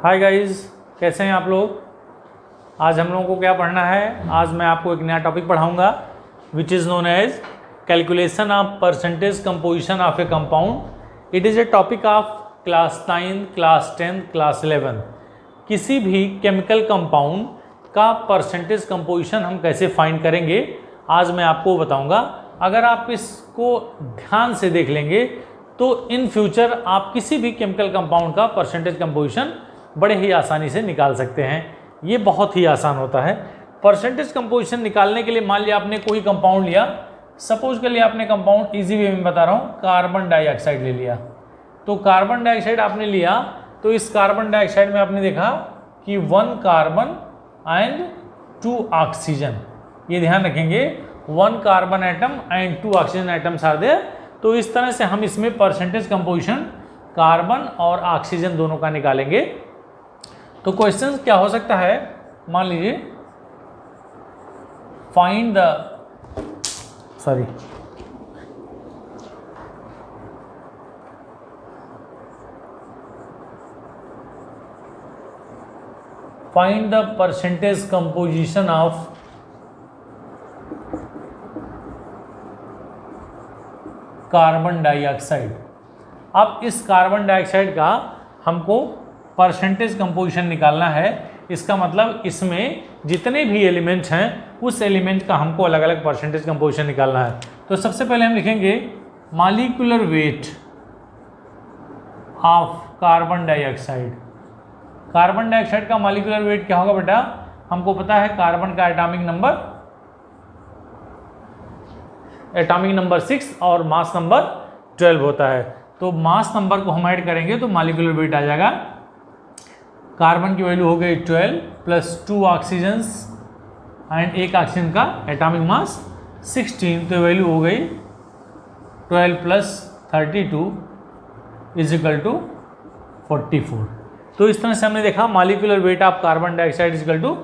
Hi guys, कैसे हैं आप लोग। आज हम लोगों को क्या पढ़ना है। आज मैं आपको एक नया टॉपिक पढ़ाऊंगा which is known as calculation of percentage composition of A compound. It is a topic of class 9, class 10, class 11। किसी भी केमिकल कंपाउंड का परसेंटेज कंपोजिशन हम कैसे फाइंड करेंगे आज मैं आपको बताऊंगा। अगर आप इसको ध्यान से देख लेंगे तो इन फ्यूचर आप किसी भी केमिकल कंपाउंड का परसेंटेज कंपोजिशन बड़े ही आसानी से निकाल सकते हैं। ये बहुत ही आसान होता है। परसेंटेज कंपोजिशन निकालने के लिए मान लिया आपने कोई कंपाउंड लिया, सपोज के लिए आपने कंपाउंड इजी वे में बता रहा हूँ कार्बन डाइऑक्साइड ले लिया। तो कार्बन डाइऑक्साइड आपने लिया तो इस कार्बन डाइऑक्साइड में आपने देखा कि 1 कार्बन एंड 2 ऑक्सीजन। ये ध्यान रखेंगे 1 carbon atom and 2 oxygen atoms are there. तो इस तरह से हम इसमें परसेंटेज कंपोजिशन कार्बन और ऑक्सीजन दोनों का निकालेंगे। तो क्वेश्चन क्या हो सकता है, मान लीजिए find the percentage composition of carbon dioxide. अब इस कार्बन डाइऑक्साइड का हमको परसेंटेज कंपोजिशन निकालना है। इसका मतलब इसमें जितने भी एलिमेंट हैं उस एलिमेंट का हमको अलग अलग परसेंटेज कंपोजिशन निकालना है। तो सबसे पहले हम लिखेंगे molecular weight of carbon dioxide. Carbon dioxide का मॉलिक्यूलर वेट क्या होगा बेटा, हमको पता है कार्बन का एटॉमिक नंबर 6 और मास नंबर 12 होता है। तो मास नंबर को हम ऐड करेंगे तो मॉलिक्यूलर वेट आ जाएगा। कार्बन की वैल्यू हो गई 12 प्लस 2 ऑक्सीजन्स एंड एक ऑक्सीजन का एटॉमिक मास 16, तो वैल्यू हो गई 12 प्लस 32 इज इक्वल टू 44। तो इस तरह से हमने देखा molecular weight of carbon dioxide is equal to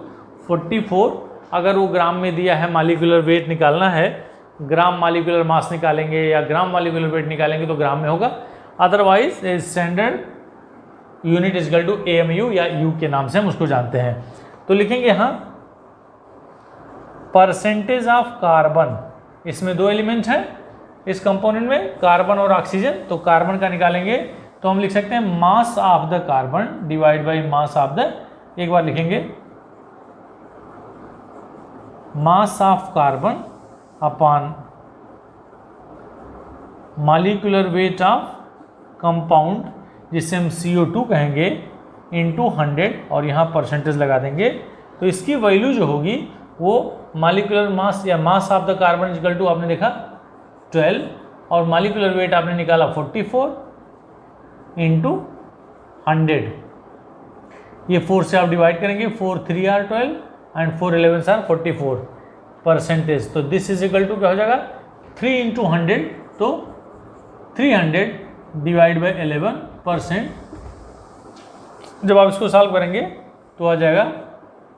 44। अगर वो ग्राम में दिया है मॉलिक्यूलर वेट निकालना है, ग्राम मॉलिक्यूलर मास निकालेंगे या ग्राम मॉलिक्यूलर वेट निकालेंगे तो ग्राम में होगा। Otherwise standard unit is equal to AMU या U के नाम से हम उसको जानते हैं। तो लिखेंगे यहाँ परसेंटेज ऑफ कार्बन, इसमें 2 एलिमेंट हैं इस कंपोनेंट में, कार्बन और ऑक्सीजन। तो कार्बन का निकालेंगे तो हम लिख सकते हैं मास of the carbon divide by mass of the, एक बार लिखेंगे mass of carbon upon molecular weight of compound, जिसे हम CO2 कहेंगे, इंटू 100 और यहाँ परसेंटेज लगा देंगे। तो इसकी वैल्यू जो होगी वो मॉलिक्यूलर मास या mass of the carbon equal to आपने देखा 12 और मॉलिक्यूलर वेट आपने निकाला 44 इंटू 100। ये 4 से आप डिवाइड करेंगे, 4 3 आर 12 एंड 4 11 आर 44 परसेंटेज। तो दिस इज इक्वल टू क्या हो जाएगा 3 इंटू 100, तो 300 डिवाइड बाई 11%। जब आप इसको सॉल्व करेंगे तो आ जाएगा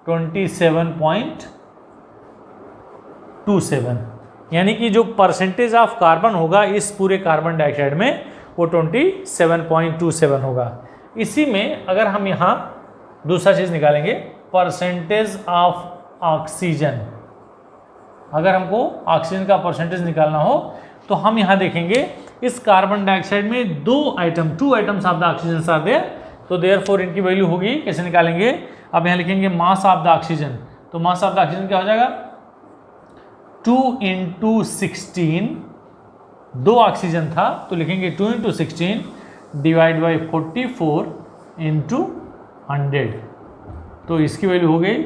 27.27, यानी कि जो परसेंटेज ऑफ कार्बन होगा इस पूरे कार्बन डाइऑक्साइड में वो 27.27 होगा। इसी में अगर हम यहाँ दूसरा चीज़ निकालेंगे परसेंटेज ऑफ ऑक्सीजन, अगर हमको ऑक्सीजन का परसेंटेज निकालना हो तो हम यहाँ देखेंगे इस कार्बन डाइऑक्साइड में 2 atoms of the oxygen are there. तो देयरफॉर इनकी वैल्यू होगी, कैसे निकालेंगे, अब यहाँ लिखेंगे मास ऑफ द ऑक्सीजन। तो मास ऑफ द ऑक्सीजन क्या हो जाएगा 2 इंटू 16, 2 ऑक्सीजन था तो लिखेंगे 2 इंटू 16 डिवाइड बाई 44 इंटू 100। तो इसकी वैल्यू हो गई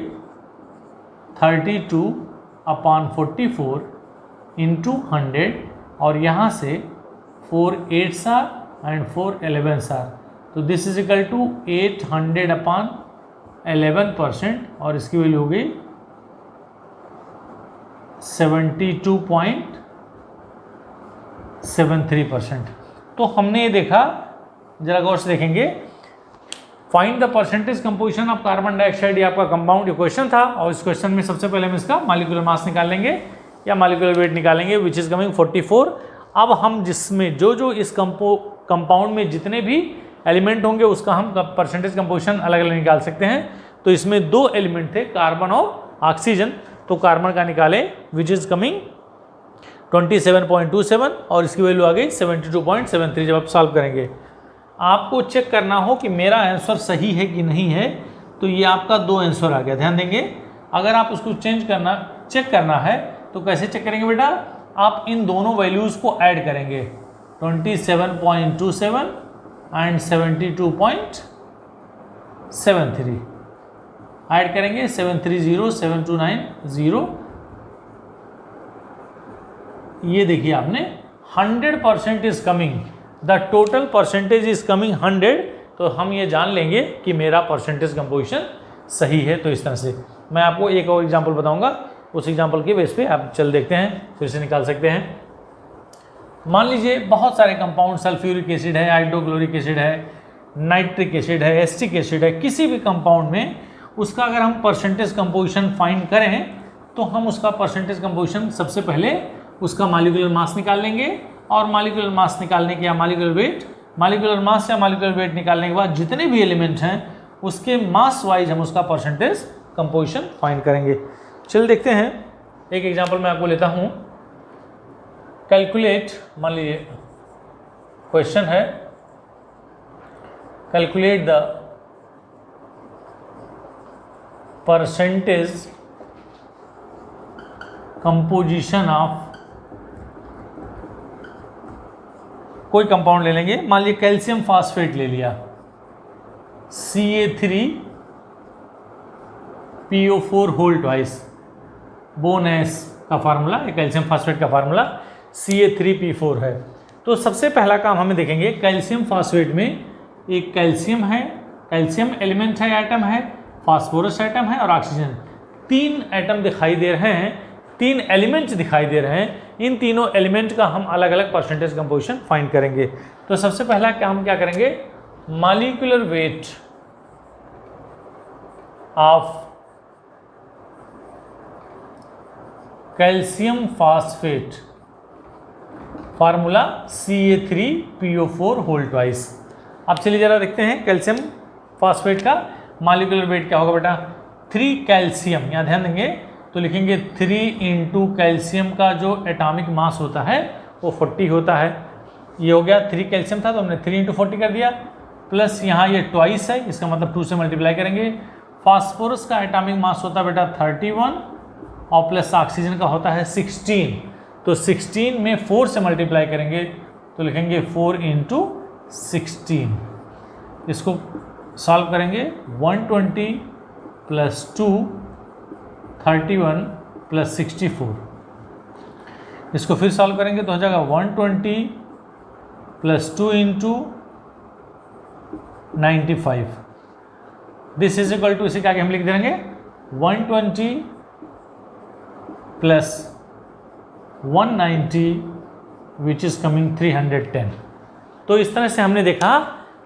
32 अपॉन 44 इंटू 100 और यहाँ से 4 8s are and 4 11s are. तो this is equal to 800 upon 11% और इसकी वैल्यू हो गई 72.73%। तो हमने ये देखा, जरा गौर से देखेंगे, find the percentage composition of carbon dioxide, ये आपका कंपाउंड क्वेश्चन था। और इस क्वेश्चन में सबसे पहले हम इसका मॉलिक्यूलर मास निकाल लेंगे या मॉलिक्यूलर वेट निकालेंगे विच इज कमिंग 44। अब हम जिसमें जो इस कंपाउंड में जितने भी एलिमेंट होंगे उसका हम परसेंटेज कंपोजिशन अलग अलग निकाल सकते हैं। तो इसमें 2 एलिमेंट थे, कार्बन और ऑक्सीजन, तो कार्बन का निकालें विच इज़ कमिंग 27.27 और इसकी वैल्यू आ गई 72.73 जब आप सॉल्व करेंगे। आपको चेक करना हो कि मेरा आंसर सही है कि नहीं है, तो ये आपका 2 आंसर आ गया, ध्यान देंगे। अगर आप उसको चेक करना है तो कैसे चेक करेंगे बेटा, आप इन दोनों वैल्यूज़ को ऐड करेंगे 27.27 एंड 72.73 ऐड करेंगे 730 7290। ये देखिए आपने 100% is coming, the total percentage is coming 100, तो हम ये जान लेंगे कि मेरा परसेंटेज कंपोजिशन सही है। तो इस तरह से मैं आपको एक और एग्जांपल बताऊंगा, उस एग्जांपल के बेस पे आप चल देखते हैं, फिर से निकाल सकते हैं। मान लीजिए बहुत सारे कंपाउंड, सल्फ्यूरिक एसिड है, हाइड्रोक्लोरिक एसिड है, नाइट्रिक एसिड है, एसिटिक एसिड है, किसी भी कंपाउंड में उसका अगर हम परसेंटेज कंपोजिशन फाइंड करें तो हम उसका परसेंटेज कंपोजिशन सबसे पहले उसका मॉलिक्यूलर मास निकाल लेंगे, और मॉलिक्यूलर मास निकालने के या मॉलिक्यूलर मास या मॉलिक्यूलर वेट निकालने के बाद जितने भी एलिमेंट हैं उसके मास वाइज हम उसका परसेंटेज कंपोजिशन फाइंड करेंगे। चल देखते हैं, एक एग्जांपल मैं आपको लेता हूँ। कैलकुलेट, मान लीजिए क्वेश्चन है calculate the percentage composition of, कोई कंपाउंड ले लेंगे, मान लीजिए कैल्शियम फास्फेट ले लिया, Ca3PO4 होल ट्वाइस, बोनेस का फार्मूला, कैल्शियम फास्फेट का फार्मूला Ca3P4 है। तो सबसे पहला काम हमें देखेंगे, कैल्शियम फास्फेट में एक कैल्शियम है, कैल्शियम एलिमेंट है, एटम है, फास्फोरस एटम है और ऑक्सीजन, 3 एटम दिखाई दे रहे हैं, 3 एलिमेंट्स दिखाई दे रहे हैं। इन तीनों एलिमेंट का हम अलग अलग परसेंटेज कंपोजिशन फाइंड करेंगे। तो सबसे पहला हम क्या करेंगे, molecular weight of calcium phosphate, formula Ca3PO4 whole twice. अब चलिए जरा देखते हैं कैल्शियम फास्फेट का मॉलिक्यूलर वेट क्या होगा बेटा, 3 कैल्शियम, यहाँ ध्यान देंगे तो लिखेंगे 3 इंटू कैल्शियम का जो एटॉमिक मास होता है वो 40 होता है। ये हो गया, 3 कैल्शियम था तो हमने 3 इंटू 40 कर दिया, प्लस यहाँ ये ट्वाइस है, इसका मतलब 2 से मल्टीप्लाई करेंगे। फास्फोरस का एटॉमिक मास होता है बेटा 31 और प्लस ऑक्सीजन का होता है 16, तो 16 में 4 से मल्टीप्लाई करेंगे तो लिखेंगे 4 इंटू 16। इसको सॉल्व करेंगे 120 प्लस 2 31 प्लस 64, इसको फिर सॉल्व करेंगे तो हो जाएगा 120 plus 2 into 95, this is equal to, इसे क्या हम लिख देंगे 120 प्लस 190 विच इज कमिंग 310। तो इस तरह से हमने देखा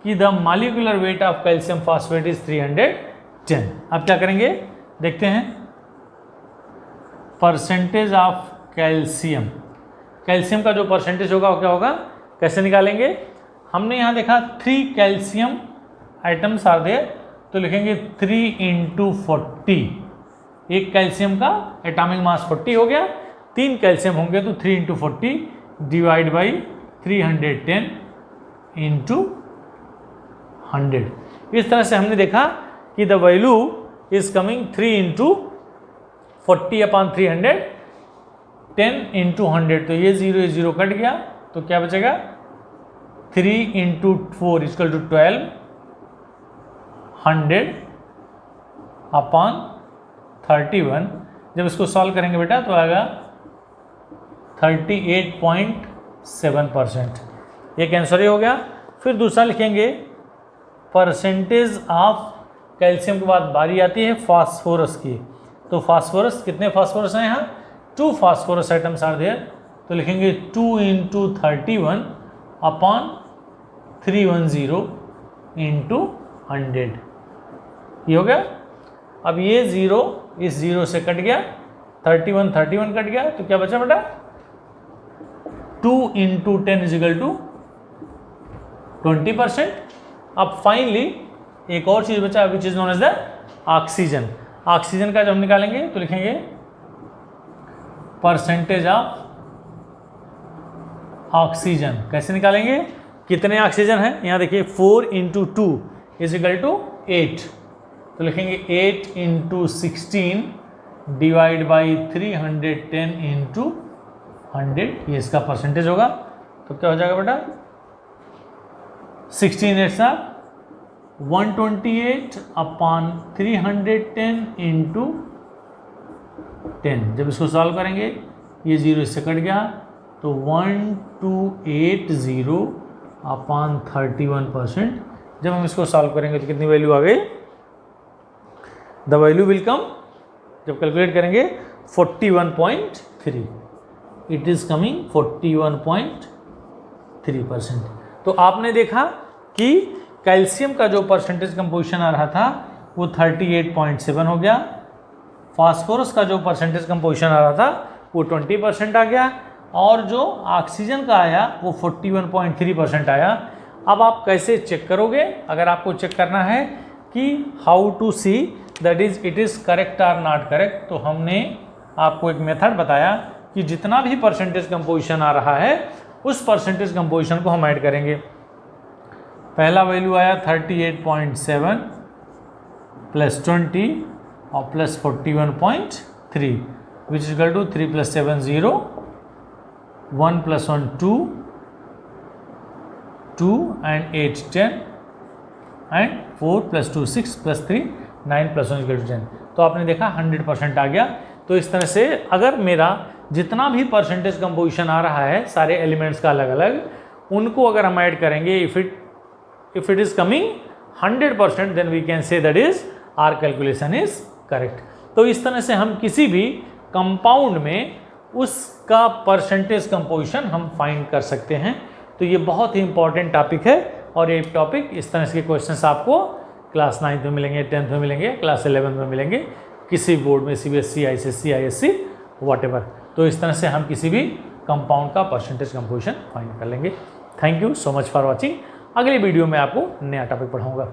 कि the molecular weight of calcium phosphate is 310। अब क्या करेंगे देखते हैं, परसेंटेज ऑफ कैल्शियम, कैल्शियम का जो परसेंटेज होगा वो क्या होगा, कैसे निकालेंगे। हमने यहाँ देखा 3 कैल्शियम आइटम्स आर देयर, तो लिखेंगे 3 इंटू 40, एक कैल्शियम का एटॉमिक मास 40 हो गया, 3 कैल्शियम होंगे तो 3 इंटू 40 डिवाइड बाई 310 इंटू 100। इस तरह से हमने देखा कि the value is coming 3 into 40 upon 300, 10 into 100, तो ये 0 कट गया, तो क्या बचेगा 3 इंटू 4 इक्वल टू 12, 100 अपॉन 31। जब इसको सॉल्व करेंगे बेटा तो आएगा 38.7%, एक आंसर ही हो गया। फिर दूसरा लिखेंगे परसेंटेज ऑफ कैल्शियम के बाद बारी आती है फास्फोरस की, तो फास्फोरस, कितने फास्फोरस हैं यहाँ, 2 फास्फोरस आइटम्स आर देयर, तो लिखेंगे 2 इंटू 31 अपॉन 310 इंटू 100, ये हो गया। अब ये 0 इस 0 से कट गया, 31 कट गया, तो क्या बचा बेटा 2 इंटू 10 इजिकल टू 20%। अब फाइनली एक और चीज बचा which is known as the oxygen. Oxygen का जब हम निकालेंगे तो लिखेंगे परसेंटेज ऑफ ऑक्सीजन। कैसे निकालेंगे, कितने ऑक्सीजन है, यहाँ देखिए 4 × 2 इज इक्वल टू 8, तो लिखेंगे 8 × 16 डिवाइड बाई 310 × 100, ये इसका परसेंटेज होगा। तो क्या हो जाएगा बेटा, 16 8 128/310 × 10। जब इसको सॉल्व करेंगे ये 0 इससे कट गया तो 1280/31%। जब हम इसको सॉल्व करेंगे तो कितनी वैल्यू आ गई, द वैल्यू विल कम, जब कैलकुलेट करेंगे 41.3, इट इज कमिंग 41.3%। तो आपने देखा कि कैल्शियम का जो परसेंटेज कंपोजिशन आ रहा था वो 38.7 हो गया, फास्फोरस का जो परसेंटेज कंपोजिशन आ रहा था वो 20% आ गया, और जो ऑक्सीजन का आया वो 41.3% आया। अब आप कैसे चेक करोगे, अगर आपको चेक करना है कि how to see that is it is correct और नॉट करेक्ट, तो हमने आपको एक मेथड बताया कि जितना भी परसेंटेज कंपोजिशन आ रहा है उस परसेंटेज कंपोजिशन को हम ऐड करेंगे। पहला वैल्यू आया 38.7 प्लस 20 और plus 41.3 which is equal to 3 + 7 0, 1 + 1 2 and 8 10 and 4 + 2 6 + 3 9 + 1 = 10। तो आपने देखा 100% आ गया। तो इस तरह से अगर मेरा जितना भी परसेंटेज कंपोजिशन आ रहा है सारे एलिमेंट्स का अलग अलग, उनको अगर हम ऐड करेंगे if it is coming 100% then we can say that is our calculation is correct. तो इस तरह से हम किसी भी कंपाउंड में उसका परसेंटेज कंपोजिशन हम फाइंड कर सकते हैं। तो ये बहुत ही इंपॉर्टेंट टॉपिक है, और ये टॉपिक इस तरह के क्वेश्चंस आपको क्लास 9th में मिलेंगे, 10th में मिलेंगे, क्लास 11th में मिलेंगे, किसी बोर्ड में CBSE, ICSE, ISC व्हाटएवर। तो इस तरह से हम किसी भी कंपाउंड का परसेंटेज कंपोजिशन फाइंड कर लेंगे। Thank you so much for watching. अगली वीडियो में आपको नया टॉपिक पढ़ाऊंगा।